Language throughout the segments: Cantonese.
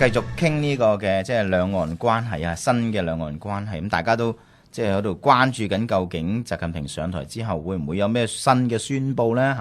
繼續傾呢個嘅即係兩岸關係啊，新嘅兩岸關係，咁大家都即係喺度關注緊，究竟習近平上台之後會唔會有咩新嘅宣佈呢？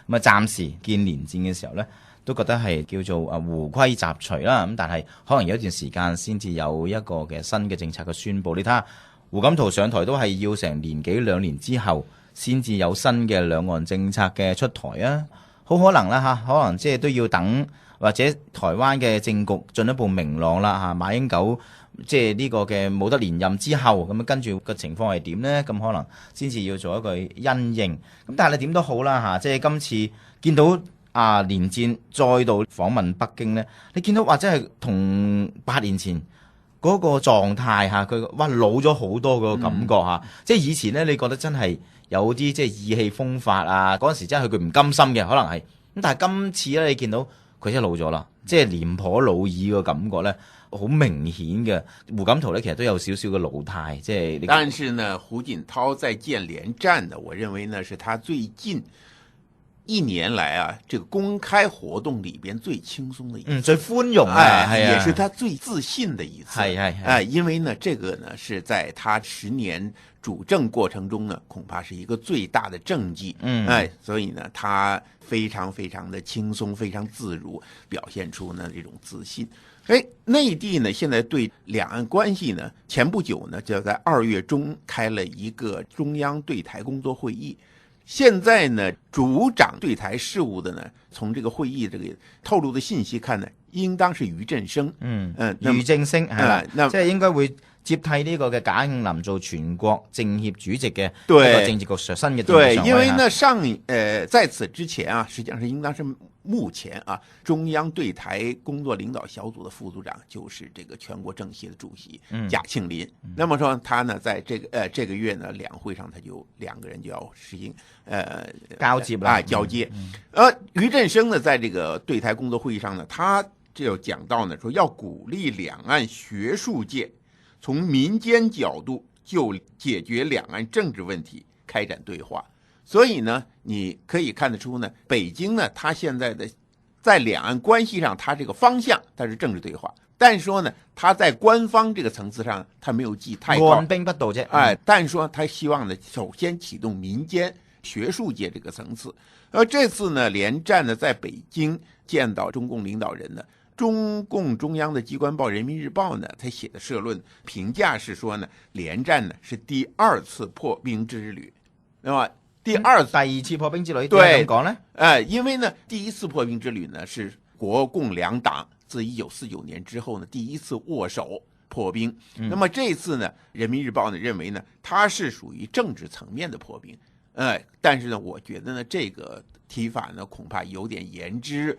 咁啊，暫時見連戰嘅時候呢，都覺得係叫做胡規雜除啦。咁但係可能有一段時間先至有一個嘅新嘅政策嘅宣佈。你睇下胡錦濤上台都係要成年幾兩年之後先至有新嘅兩岸政策嘅出台啊，好可能啦可能即係都要等。或者台灣嘅政局進一步明朗啦馬英九即係呢個嘅冇得連任之後，咁跟住個情況係點呢？咁可能先至要做一個因應。咁但係你點都好啦即係今次見到連戰再度訪問北京呢，你見到或者係同8年前嗰個狀態佢老咗好多個感覺即係以前呢，你覺得真係有啲即係意氣風發嗰陣時真係佢唔甘心嘅，可能係咁。但係今次咧，你見到佢真係老咗啦，即係廉頗老矣個感覺咧，好明顯嘅。胡錦濤咧，其實都有少少嘅老態，即係。但是呢，胡錦濤在見連戰呢，我認為呢是他最近1年來這個公開活動裏邊最輕鬆的一次，最寬容也是他最自信的一次。因為呢，這個呢是在他10年主政過程中呢，恐怕是一個最大的政績。所以呢，他非常非常的輕鬆，非常自如，表現出呢這種自信。內地呢現在對兩岸關係呢，前不久呢就在2月中開了一個中央對台工作會議。現在呢，主掌對台事務的呢，從這個會議這個透露的信息看呢，應當是俞正聲。俞正聲係啦，即係應該會接替呢個嘅賈慶林做全國政協主席嘅一個政治局新嘅政治常委。因為呢在此之前實際上是應當是目前中央對台工作領導小組的副組長就是這個全國政協的主席賈慶林。那麼說他呢在這個月呢兩會上他就兩個人就要實行交接啦交接。俞正聲呢在這個對台工作會議上呢，他就講到呢說要鼓勵兩岸學術界從民間角度就解決兩岸政治問題開展對話。所以呢，你可以看得出呢，北京呢，它現在的在兩岸關係上，它這個方向它是政治對話，但是說呢，它在官方這個層次上，它沒有記太高，按兵不動啫。但是說他希望呢，首先啟動民間學術界這個層次。而這次呢，連戰呢在北京見到中共領導人呢，中共中央的機關報《人民日報》呢，他寫的社論評價是說呢，連戰呢是第2次破冰之旅，那麼。第二次破冰之旅，對，咁講呢？因為呢，第1次破冰之旅呢是國共兩黨自1949年之後呢第1次握手破冰。那麼這次呢，《人民日報》呢認為呢，它是屬於政治層面的破冰。但是呢，我覺得呢，這個提法呢恐怕有點言之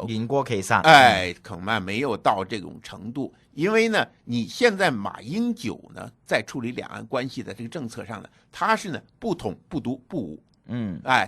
言過其實。恐怕沒有到這種程度。因為呢，你現在馬英九呢，在處理兩岸關係的這個政策上呢，他是呢不統不獨不武，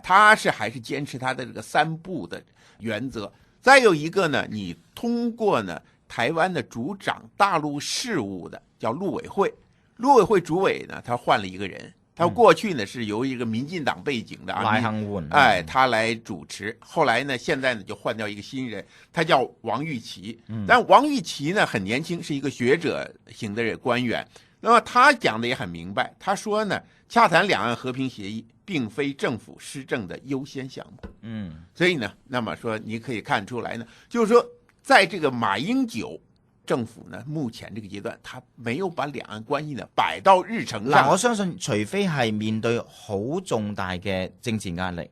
他是還是堅持他的這個3不的原則。再有一個呢，你通過呢台灣的主掌大陸事務的叫陸委會，陸委會主委呢，他換了一個人。他過去呢是由一個民進黨背景的賴幸媛，他來主持。後來呢，現在呢就換掉一個新人，他叫王玉琦。但王玉琦呢很年輕，是一個學者型的官員。那麼他講的也很明白，他說呢，洽談兩岸和平協議並非政府施政的優先項目。所以呢，那麼說你可以看出來呢，就是說在這個馬英九政府呢，目前這個階段，他沒有把兩岸關係呢擺到日程上。我相信，除非係面對好重大嘅政治壓力，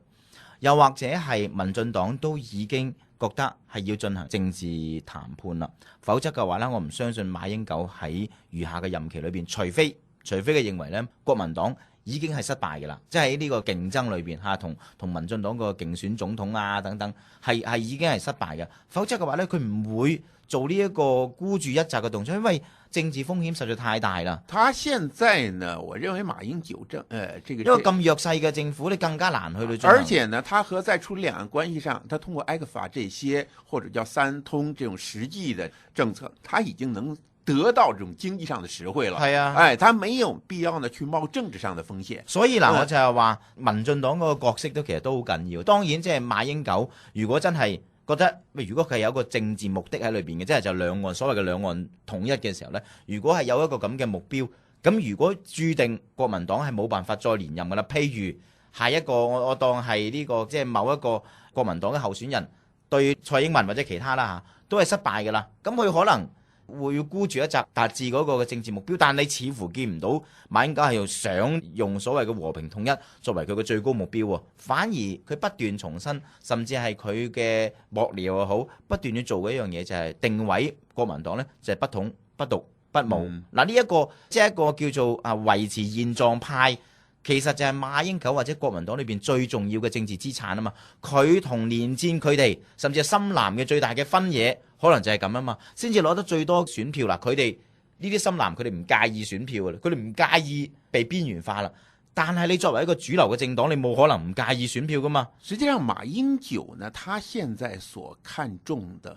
又或者係民進黨都已經覺得係要進行政治談判啦，否則嘅話呢，我唔相信馬英九喺餘下嘅任期裏邊，除非佢認為呢，國民黨已經係失敗嘅啦，即係喺呢個競爭裏邊同民進黨個競選總統等等係已經係失敗嘅，否則嘅話呢，佢唔會做呢一個孤注一擲嘅動作，因為政治風險實在太大啦。他現在呢，我認為馬英九這個因為咁弱勢嘅政府，你更加難去到。而且呢，他和在處理兩岸關係上，他通過 ECFA 這些或者叫3通這種實際的政策，他已經能得到這種經濟上的實惠了。係啊，他沒有必要呢去冒政治上的風險。所以我就係話，民進黨嗰個角色其實都好緊要。當然，即係馬英九如果真係覺得如果佢係有一個政治目的喺裏邊嘅，即係就兩岸所謂嘅兩岸統一嘅時候呢，如果係有一個咁嘅目標，咁如果注定國民黨係冇辦法再連任㗎啦，譬如下一個我當係呢個即係某一個國民黨嘅候選人對蔡英文或者其他啦嚇，都係失敗㗎啦，咁佢可能會孤注一擲達至嗰個嘅政治目標，但你似乎見唔到馬英九係想用所謂嘅和平統一作為佢嘅最高目標喎，反而佢不斷重申，甚至係佢嘅幕僚又好，不斷要做嘅一樣嘢就係定位國民黨呢就係不統不獨不武。嗱呢一個即係一個叫做維持現狀派，其實就係馬英九或者國民黨裏邊最重要嘅政治資產啊嘛。佢同連戰佢哋，甚至係深藍嘅最大嘅分野，可能就係咁啊嘛，先至攞得最多選票啦。佢哋呢啲深藍，佢哋唔介意選票嘅，佢哋唔介意被邊緣化啦。但係你作為一個主流嘅政黨，你冇可能唔介意選票噶嘛。實際上，馬英九呢，他現在所看重的，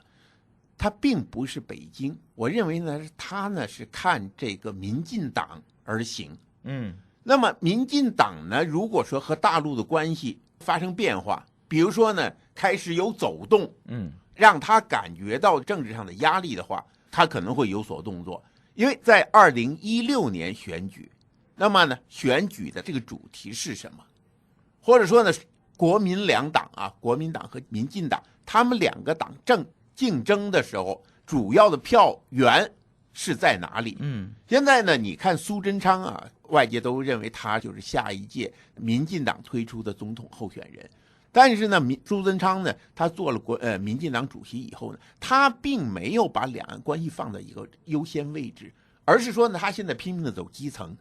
他並不是北京。我認為呢，他呢是看這個民進黨而行。那麼民進黨呢，如果說和大陸的關係發生變化，比如說呢，開始有走動，讓他感覺到政治上的壓力的話，他可能會有所動作。因為在2016年選舉，那麼呢，選舉的這個主題是什麼？或者說呢，國民兩黨啊，國民黨和民進黨，他們兩個黨正競爭的時候，主要的票源是在哪裡？現在呢，你看蘇貞昌啊，外界都認為他就是下一屆民進黨推出的總統候選人。但是呢，蘇貞昌呢，他做了民進黨主席以後呢，他並沒有把兩岸關係放在一個優先位置，而是說呢，他現在拼命的走基層，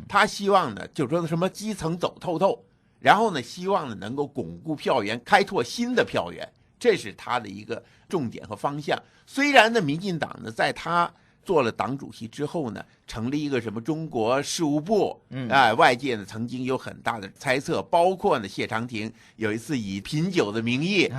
他希望呢，就說什麼基層走透透，然後呢，希望呢能夠鞏固票源，開拓新的票源，這是他的一個重點和方向。雖然呢，民進黨呢，在他做了黨主席之後呢，成立一個什麼中國事務部，外界呢曾經有很大的猜測，包括呢謝長廷有一次以品酒的名義，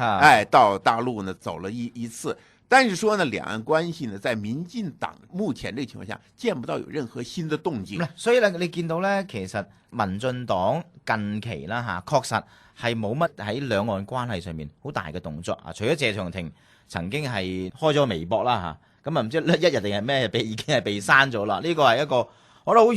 到大陸呢走了一次，但是說呢，兩岸關係呢，在民進黨目前這個情況下，見不到有任何新的動靜。所以呢，你見到呢，其實民進黨近期啦嚇，確實係冇乜喺兩岸關係上面好大嘅動作啊，除咗謝長廷曾經係開咗微博啦嚇。咁啊，唔知一日定係咩已經係被刪咗啦。呢個係一個我覺得好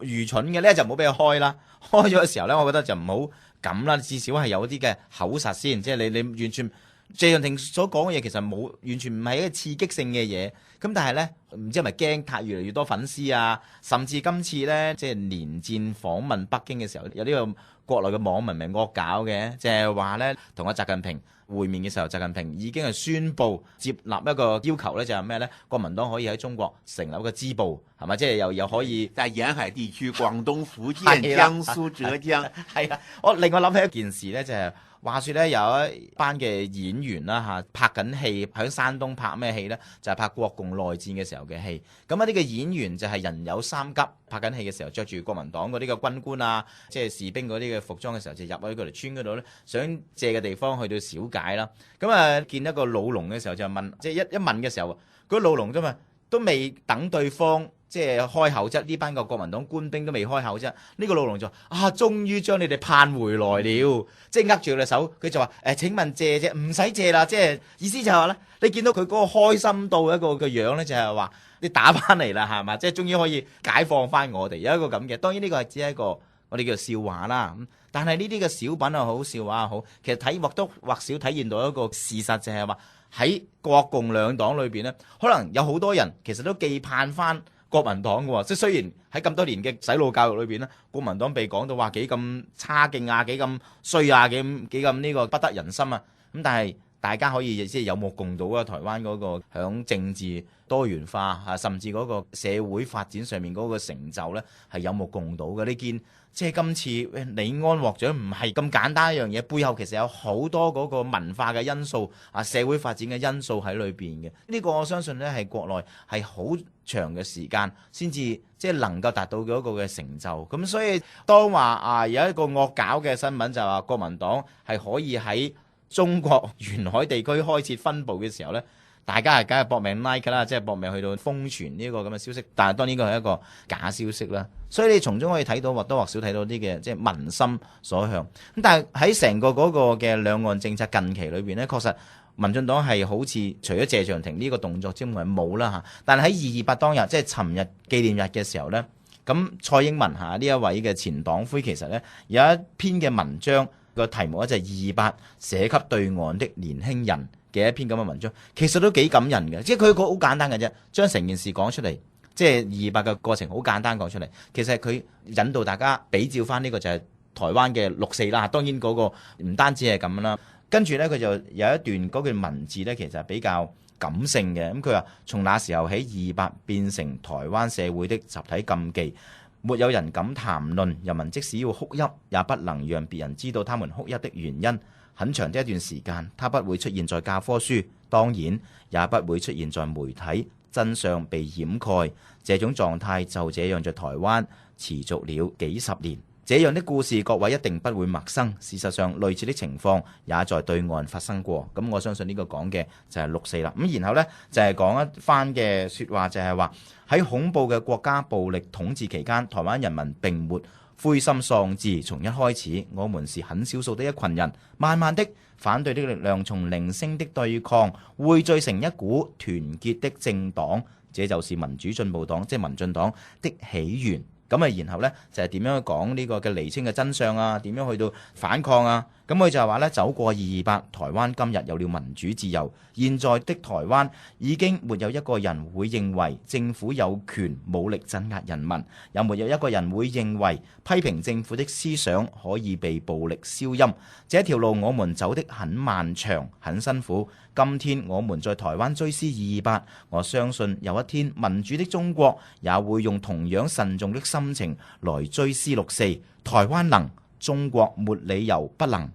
愚蠢嘅，呢就唔好俾佢開啦。開咗嘅時候咧，我覺得就唔好咁啦。至少係有啲嘅口實先，即係你完全謝長廷所講嘅嘢其實冇完全唔係一個刺激性嘅嘢。咁但係咧，唔知係咪驚佢越嚟越多粉絲啊？甚至今次咧，即係連戰訪問北京嘅時候，有呢個國內嘅網民咪惡搞嘅，即係話咧同阿習近平會面嘅時候，習近平已經係宣布接納一個要求咧，就係咩咧？國民黨可以喺中國成立一個支部，係咪？即係又可以在沿海地區，廣東、福建、江蘇、浙江。係啊，我另外諗起一件事咧，就係話説咧，有一班嘅演員啦嚇，拍緊戲喺山東拍咩戲咧？就係拍國共內戰嘅時候嘅戲。咁啊，呢個演員就係人有三急，拍緊戲嘅時候着住國民黨嗰啲嘅軍官啊，即係士兵嗰啲嘅服裝嘅時候，就入去佢條村嗰度咧，想借嘅地方去到小解啦。咁啊，見一個老農嘅時候就問，即係一問嘅時候，嗰老農啫嘛，都未等對方即係開口啫，呢班個國民黨官兵都未開口啫。呢個老農就話：啊，終於將你哋盼回來了，即係握住佢隻手，佢就話：請問借啫，唔使借啦。即係意思就係話咧，你見到佢嗰個開心到一個嘅樣咧，就係話你打翻嚟啦，係嘛？即係終於可以解放翻我哋，有一個咁嘅。當然呢個係只係一個我哋叫做笑話啦。但係呢啲嘅小品又好，笑話又好，其實或多或少體現到一個事實，就係話喺國共兩黨裏邊咧，可能有好多人其實都寄盼翻國民黨嘅喎。即係雖然喺咁多年嘅洗腦教育裏邊咧，國民黨被講到話幾咁差勁啊，幾咁衰啊，幾咁呢個不得人心啊。咁但係大家可以即係有目共睹啊！台灣嗰個響政治多元化啊，甚至嗰個社會發展上面嗰個成就咧，係有目共睹嘅。你見即係今次李安獲獎唔係咁簡單一樣嘢，背後其實有好多嗰個文化嘅因素啊，社會發展嘅因素喺裏邊嘅。呢個我相信咧係國內係好長嘅時間先至即係能夠達到嗰個嘅成就。咁所以當話有一個惡搞嘅新聞就話國民黨係可以喺中國沿海地區開設分部嘅時候呢，大家係梗係搏命 like 啦，即係搏命去到瘋傳呢個咁嘅消息。但係當然呢個係一個假消息啦，所以你從中可以睇到或多或少睇到啲嘅即係民心所向。咁但係喺成個嗰個嘅兩岸政策近期裏邊呢，確實民進黨係好似除咗謝長廷呢個動作之外冇啦嚇。但係喺228當日，即係尋日紀念日嘅時候呢，咁蔡英文呢一位嘅前黨魁其實呢有一篇嘅文章，個題目咧就係228寫給對岸的年輕人嘅一篇咁嘅文章，其實都幾感人嘅。即係佢個好簡單嘅啫，將成件事講出嚟，即係228嘅過程好簡單講出嚟。其實佢引導大家比照翻呢個就係台灣嘅6.4啦。當然嗰個唔單止係咁啦。跟住呢，佢就有一段嗰段文字呢，其實比較感性嘅。咁佢話：從那時候起，228變成台灣社會的集體禁忌，沒有人敢談論。人民即使要哭泣，也不能讓別人知道他們哭泣的原因。很長的一段時間，他不會出現在教科書，當然也不會出現在媒體，真相被掩蓋。這種狀態就這樣在台灣持續了幾十年。這樣的故事各位一定不會陌生。事實上，類似的情況也在對岸發生過。咁我相信呢個講嘅就係6.4啦。咁然後呢，就係講一番嘅説話，就係話喺恐怖嘅國家暴力統治期間，台灣人民並沒灰心喪志。從一開始，我們是很少數的一群人，慢慢的反對的力量從零星的對抗匯聚成一股團結的政黨，這就是民主進步黨，即係民進黨的起源。咁啊，然後呢，就係點樣去講呢個嘅釐清嘅真相啊？點樣去到反抗啊？咁佢就係話呢，走過228，台灣今日有了民主自由。現在的台灣已經沒有一個人會認為政府有權武力鎮壓人民，又沒有一個人會認為批評政府的思想可以被暴力消音。這條路我們走得很漫長，很辛苦。今天我們在台灣追思228，我相信有一天民主的中國也會用同樣慎重的心情來追思6.4。台灣能，中國沒理由不能。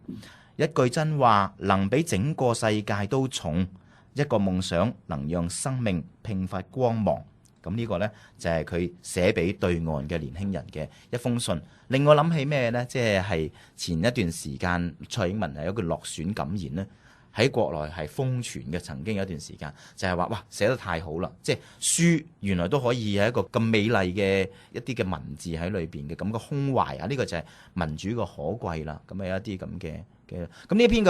一句真話能比整個世界都重，一個夢想能讓生命迸發光芒。咁呢個呢，就係佢寫俾對岸嘅年輕人嘅一封信，令我諗起咩呢？即係前一段時間蔡英文係有一句落選感言呢，喺國內係瘋傳嘅。曾經有一段時間就係話：哇，寫得太好啦！即係書原來都可以有一個咁美麗嘅一啲嘅文字喺裏邊嘅咁嘅胸懷啊！呢個就係民主嘅可貴啦。咁有一啲咁嘅咁呢一篇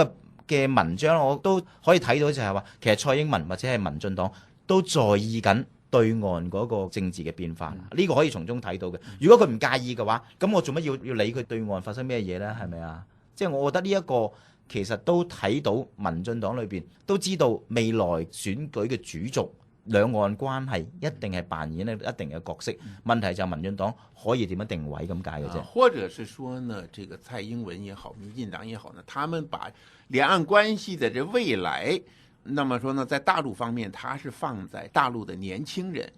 嘅文章，我都可以睇到就係話，其實蔡英文或者係民進黨都在意緊對岸嗰個政治嘅變化。呢個可以從中睇到嘅。如果佢唔介意嘅話，咁我做乜要理佢對岸發生咩嘢呢？係咪啊？即係我覺得呢一個其實都睇到民進黨裏邊都知道未來選舉嘅主軸，兩岸關係一定係扮演一定嘅角色。問題就係民進黨可以點樣定位咁解嘅啫。或者是說呢，這個蔡英文也好，民進黨也好呢，他們把兩岸關係的這未來，那麼說呢，在大陸方面，他是放在大陸的年輕人，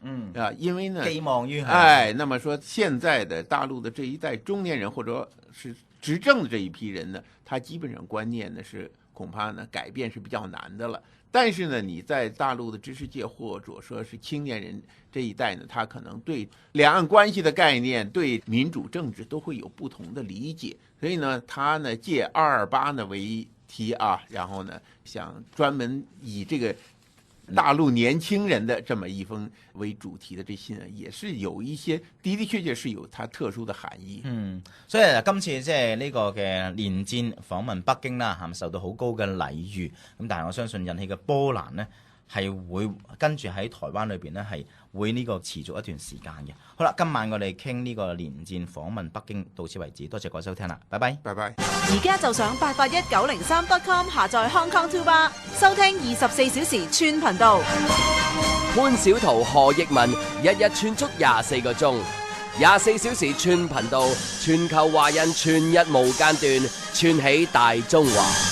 因為呢，寄望於那麼說現在的大陸的這一代中年人，或者是執政的這一批人呢，他基本上觀念呢是恐怕呢改變是比較難的了。但是呢，你在大陸的知識界或者說是青年人這一代呢，他可能對兩岸關係的概念、對民主政治都會有不同的理解，所以呢，他呢借228呢為題啊，然後呢想專門以這個大陸年輕人的這麼一封為主題的這信，也是有一些的確確是有它特殊的含義。所以今次即係呢個嘅連戰訪問北京啦，係咪受到好高嘅禮遇？咁但係我相信引起嘅波瀾呢，係會跟住喺台灣裏邊呢，係會呢個持續一段時間嘅。好啦，今晚我哋傾呢個連戰訪問北京到此為止，多謝各位收聽啦，拜拜，拜拜。而家就上881903.com 下載 Hong Kong Two Bar，收聽24小時串頻道。潘小桃、何奕文日日串足24個鐘，24小時串頻道，全球華人全日無間斷，串起大中華。